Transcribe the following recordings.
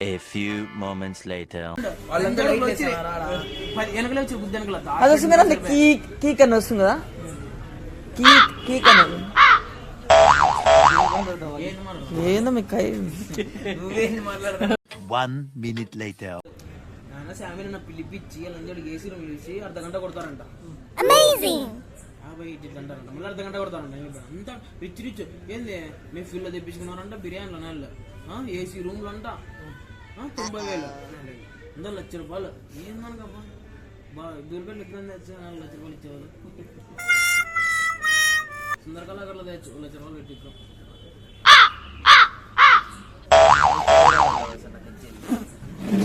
A few moments later. అది వస్తుంది కదా కీక్ అని వస్తుంది కదా కీక్ అని ఏందో మీకు 1 minute later. పిలిపించి వాళ్ళందరూ ఏసీ రూమ్ పిలిచి అర్ధగంట కొడతారంట. అంటారంట మళ్ళీ అర్ధగంట కొడతారంట. అంతా రిచ్ రిచ్ ఏంది మేము ఫీల్డ్లో తెప్పించుకున్నారంట బిర్యానీలో నెలలో ఏసీ రూమ్లు అంట 90,000 అందరు ₹1,00,000 ఏందనకబ్బా దూరపేట ఎక్కడ తెచ్చు ₹1,00,000 ఇచ్చేవాళ్ళు. సుందరకళాగర్లో తెచ్చు ₹1,00,000 పెట్టించాం.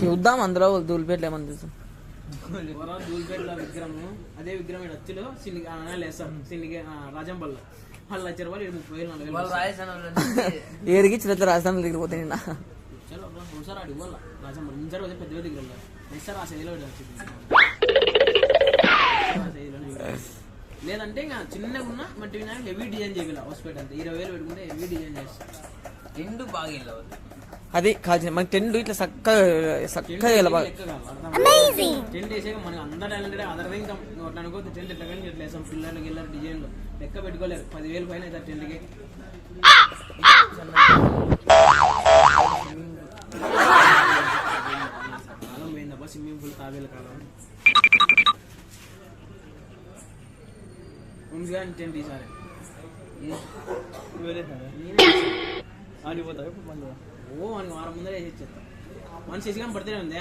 చూద్దాం అందులో దూలిపేటలో ఏమని చూసాం. దూలిపేటలో విగ్రహం అదే విగ్రహం అచ్చులో వేస్తాం రాజంపల్లో ₹1,00,000 ₹30,000 ఏరికి చిన్న రాజధాని దగ్గర పోతే నిన్న ఒకసారి ఆడి ఇవ్వాలి రాజంపల్లి ముందర పెద్ద దగ్గర సార్ ఆ సైజులో లేదంటే ఇంకా చిన్నగా ఉన్న మట్టి వినాయక హెవీ డిజైన్ చేయగల హాస్పిటల్ అంతే 20,000 పెట్టుకుంటే హెవీ డిజైన్ చేస్తాం. టెంట్ బాగా అది కాదు మనకి టెంట్ ఇట్లా చక్కగా టెంట్ వేసాక మనకి అందరూ టాలెంటెడ్ అదర్ ఇంకా అట్లా అనుకోవద్దు. టెంట్ ఎట్లా కానీ ఇట్లా వేసాం పిల్లలు గిల్లరు డిజైన్లు లెక్క పెట్టుకోలేరు 10,000 పైన అవుతారు టెంట్కి. కాలం పోయిందబ్బా స్విమ్మింగ్ పూల్ తాబేలు కాలం ఉందిగా టెంట్ ఈసారి మనకి వారం ముందరే వేసి ఇచ్చేస్తాం. మనిషి వేసి కానీ పడితేనే ఉంది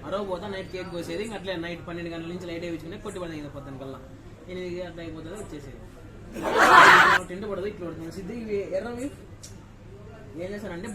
అరవ పోతా నైట్ కేక్ కోసేది ఇంకా అట్లే నైట్ 12 గంటల నుంచి లైట్ వేయించుకుని కొట్టి పడింది పొద్దున కల్లా 8 అట్లా అయిపోతుంది వచ్చేసేది. టెంట్ పడదు ఇట్లా పడుతుంది సిద్ధి ఎర్రవి ఏం చేస్తారంటే